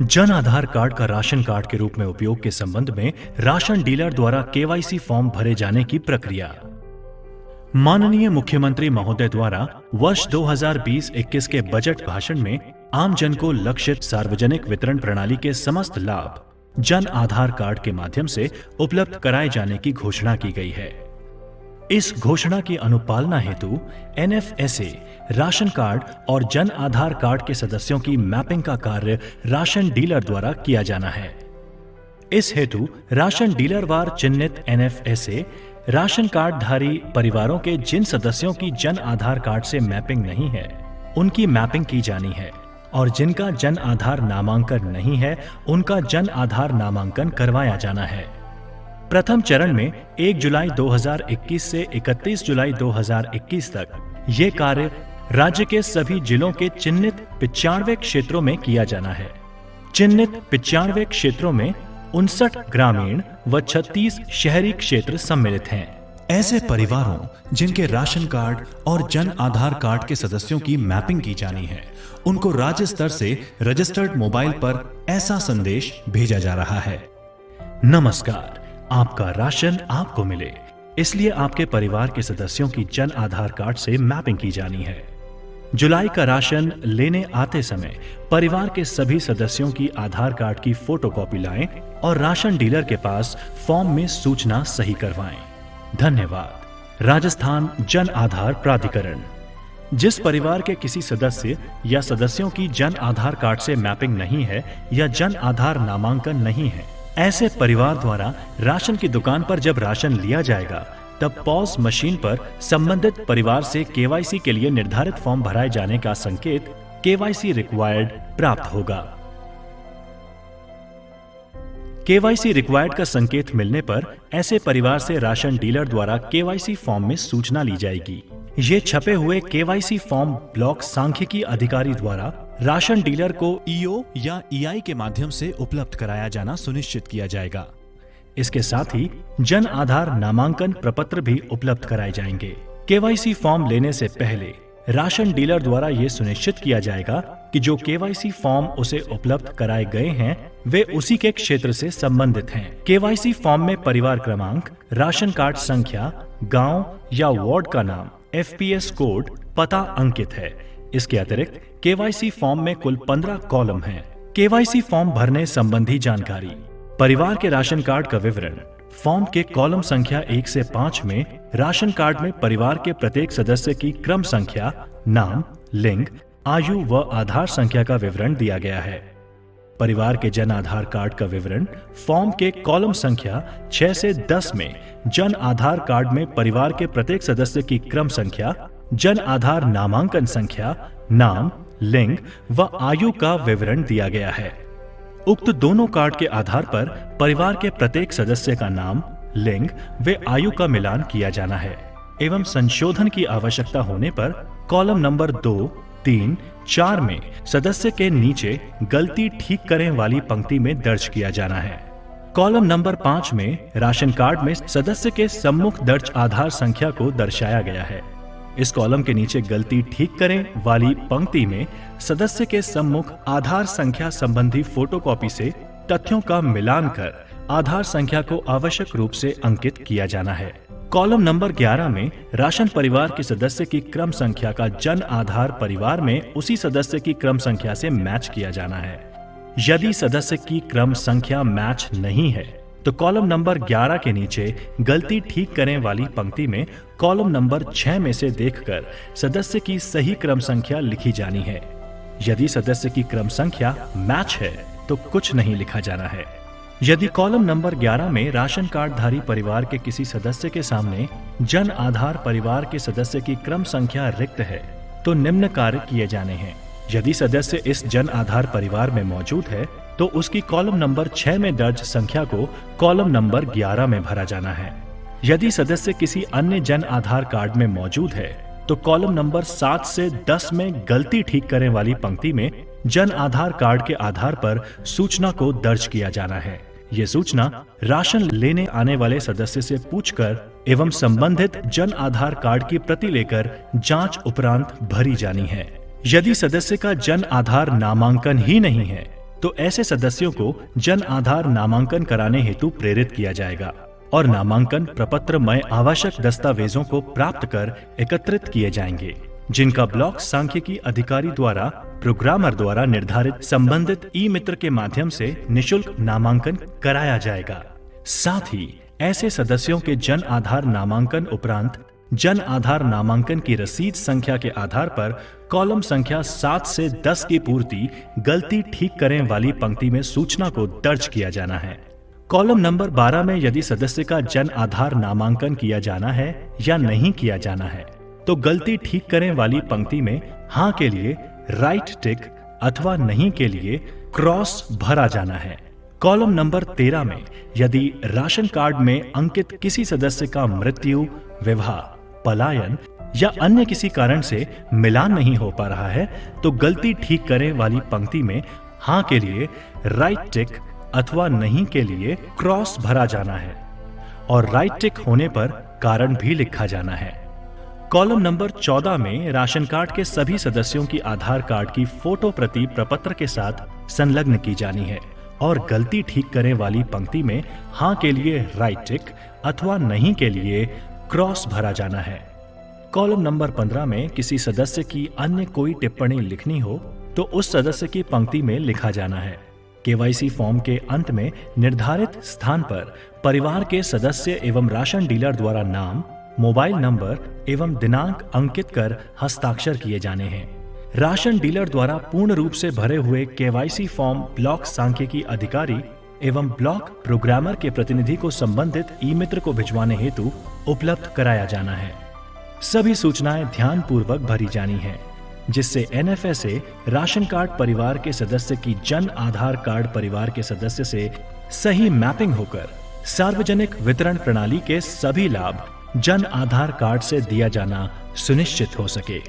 Jan Aadhaar card का ration card के रूप में उपयोग के संबंध में राशन डीलर द्वारा केवाईसी फॉर्म भरे जाने की प्रक्रिया। माननीय मुख्यमंत्री महोदय द्वारा वर्ष 2020-21 के बजट भाषण में आम जन को लक्षित सार्वजनिक वितरण प्रणाली के समस्त लाभ जन आधार कार्ड के माध्यम से उपलब्ध कराए जाने की घोषणा की गई है। इस घोषणा की अनुपालना हेतु एनएफएसए राशन कार्ड और जन आधार कार्ड के सदस्यों की मैपिंग का कार्य राशन डीलर द्वारा किया जाना है। इस हेतु राशन डीलर वार चिन्हित एनएफएसए राशन कार्ड धारी परिवारों के जिन सदस्यों की जन आधार कार्ड से मैपिंग नहीं है, उनकी मैपिंग की जानी है और जिनका जन आधार नामांकन नहीं है, उनका जन आधार नामांकन करवाया जाना है। प्रथम चरण में 1 जुलाई 2021 से 31 जुलाई 2021 तक ये कार्य राज्य के सभी जिलों के चिन्हित 95 क्षेत्रों में किया जाना है। चिन्हित 95 क्षेत्रों में 59 ग्रामीण व 36 शहरी क्षेत्र सम्मिलित हैं। ऐसे परिवारों जिनके राशन कार्ड और जन आधार कार्ड के सदस्यों की मैपिंग की जानी है, उनको राज्य स्तर से रजिस्टर्ड मोबाइल पर ऐसा संदेश भेजा जा रहा है। नमस्कार, आपका राशन आपको मिले, इसलिए आपके परिवार के सदस्यों की जन आधार कार्ड से मैपिंग की जानी है। जुलाई का राशन लेने आते समय परिवार के सभी सदस्यों की आधार कार्ड की फोटोकॉपी लाएं और राशन डीलर के पास फॉर्म में सूचना सही करवाएं। धन्यवाद। राजस्थान जन आधार प्राधिकरण। जिस परिवार के किसी सदस्य या सदस्यों की जन आधार कार्ड से मैपिंग नहीं है या जन आधार नामांकन नहीं है, ऐसे परिवार द्वारा राशन की दुकान पर जब राशन लिया जाएगा, तब पॉज मशीन पर संबंधित परिवार से केवाईसी के लिए निर्धारित फॉर्म भराए जाने का संकेत केवाईसी रिक्वायर्ड प्राप्त होगा। केवाईसी रिक्वायर्ड का संकेत मिलने पर ऐसे परिवार से राशन डीलर द्वारा केवाईसी फॉर्म में सूचना ली जाएगी। ये छपे हुए केवाईसी फॉर्म ब्लॉक सांख्यिकी अधिकारी द्वारा राशन डीलर को ईओ या ईआई के माध्यम से उपलब्ध कराया जाना सुनिश्चित किया जाएगा। इसके साथ ही जन आधार नामांकन प्रपत्र भी उपलब्ध कराए जाएंगे। केवाईसी फॉर्म लेने से पहले राशन डीलर द्वारा ये सुनिश्चित किया जाएगा कि जो केवाईसी फॉर्म उसे उपलब्ध कराए गए हैं, वे उसी के क्षेत्र से संबंधित हैं। केवाईसी फॉर्म में परिवार क्रमांक, राशन कार्ड संख्या, गांव या वार्ड का नाम, एफपीएस कोड, पता अंकित है। इसके अतिरिक्त केवाईसी फॉर्म में कुल 15 कॉलम हैं। केवाईसी फॉर्म भरने संबंधी जानकारी। परिवार के राशन कार्ड का विवरण। फॉर्म के कॉलम संख्या 1 से 5 में राशन कार्ड में परिवार के प्रत्येक सदस्य की क्रम संख्या, नाम, लिंग, आयु व आधार संख्या का विवरण दिया गया है। परिवार के जन आधार कार्ड का विवरण। फॉर्म के कॉलम संख्या 6 से 10 में जन आधार कार्ड में परिवार के प्रत्येक सदस्य की क्रम संख्या, जन आधार नामांकन संख्या, नाम, लिंग व आयु का विवरण दिया गया है। उक्त दोनों कार्ड के आधार पर परिवार के प्रत्येक सदस्य का नाम, लिंग व आयु का मिलान किया जाना है एवं संशोधन की आवश्यकता होने पर कॉलम नंबर 2, 3, 4 में सदस्य के नीचे गलती ठीक करें वाली पंक्ति में दर्ज किया जाना है। कॉलम नंबर 5 में राशन कार्ड में सदस्य के सम्मुख दर्ज आधार संख्या को दर्शाया गया है। इस कॉलम के नीचे गलती ठीक करें वाली पंक्ति में सदस्य के सम्मुख आधार संख्या संबंधी फोटोकॉपी से तथ्यों का मिलान कर आधार संख्या को आवश्यक रूप से अंकित किया जाना है। कॉलम नंबर 11 में राशन परिवार के सदस्य की क्रम संख्या का जन आधार परिवार में उसी सदस्य की क्रम संख्या से मैच किया जाना है। यदि सदस्य की क्रम संख्या मैच नहीं है तो कॉलम नंबर 11 के नीचे गलती ठीक करें वाली पंक्ति में कॉलम नंबर 6 में से देखकर सदस्य की सही क्रम संख्या लिखी जानी है। यदि सदस्य की क्रम संख्या मैच है तो कुछ नहीं लिखा जाना है। यदि कॉलम नंबर 11 में राशन कार्ड धारी परिवार के किसी सदस्य के सामने जन आधार परिवार के सदस्य की क्रम संख्या रिक्त है तो निम्न कार्य किए जाने हैं। यदि सदस्य इस जन आधार परिवार में मौजूद है तो उसकी कॉलम नंबर 6 में दर्ज संख्या को कॉलम नंबर 11 में भरा जाना है। यदि सदस्य किसी अन्य जन आधार कार्ड में मौजूद है तो कॉलम नंबर 7 से 10 में गलती ठीक करें वाली पंक्ति में जन आधार कार्ड के आधार पर सूचना को दर्ज किया जाना है। ये सूचना राशन लेने आने वाले सदस्य से पूछकर एवं संबंधित जन आधार कार्ड की प्रति लेकर जांच उपरांत भरी जानी है। यदि सदस्य का जन आधार नामांकन ही नहीं है तो ऐसे सदस्यों को जन आधार नामांकन कराने हेतु प्रेरित किया जाएगा और नामांकन प्रपत्र में आवश्यक दस्तावेजों को प्राप्त कर एकत्रित किए जाएंगे, जिनका ब्लॉक सांख्यिकी अधिकारी द्वारा प्रोग्रामर द्वारा निर्धारित संबंधित ई मित्र के माध्यम से निशुल्क नामांकन कराया जाएगा। साथ ही ऐसे सदस्यों के जन आधार नामांकन उपरांत जन आधार नामांकन की रसीद संख्या के आधार पर कॉलम संख्या 7 से 10 की पूर्ति गलती ठीक करें वाली पंक्ति में सूचना को दर्ज किया जाना है। कॉलम नंबर 12 में यदि सदस्य का जन आधार नामांकन किया जाना है या नहीं किया जाना है तो गलती ठीक करें वाली पंक्ति में हाँ के लिए राइट टिक अथवा नहीं के लिए क्रॉस भरा जाना है। कॉलम नंबर 13 में यदि राशन कार्ड में अंकित किसी सदस्य का मृत्यु, विवाह, पलायन या अन्य किसी कारण से मिलान नहीं हो पा रहा है तो गलती ठीक करें वाली पंक्ति में हाँ के लिए राइट टिक अथवा नहीं के लिए क्रॉस भरा जाना है और राइट टिक होने पर कारण भी लिखा जाना है। कॉलम नंबर 14 में राशन कार्ड के सभी सदस्यों की आधार कार्ड की फोटो प्रति प्रपत्र के साथ संलग्न की जानी है और गलती ठीक करें वाली पंक्ति में हाँ के लिए राइट टिक अथवा नहीं के लिए क्रॉस भरा जाना है। कॉलम नंबर 15 में किसी सदस्य की अन्य कोई टिप्पणी लिखनी हो तो उस सदस्य की पंक्ति में लिखा जाना है। केवाईसी फॉर्म के अंत में निर्धारित स्थान पर परिवार के सदस्य एवं राशन डीलर द्वारा नाम, मोबाइल नंबर एवं दिनांक अंकित कर हस्ताक्षर किए जाने हैं। राशन डीलर द्वारा पूर्ण रूप से भरे हुए केवाईसी फॉर्म ब्लॉक सांख्यिकी अधिकारी एवं ब्लॉक प्रोग्रामर के प्रतिनिधि को संबंधित ई मित्र को भिजवाने हेतु उपलब्ध कराया जाना है। सभी सूचनाएं ध्यान पूर्वक भरी जानी हैं, जिससे एनएफएसए राशन कार्ड परिवार के सदस्य की जन आधार कार्ड परिवार के सदस्य से सही मैपिंग होकर सार्वजनिक वितरण प्रणाली के सभी लाभ जन आधार कार्ड से दिया जाना सुनिश्चित हो सके।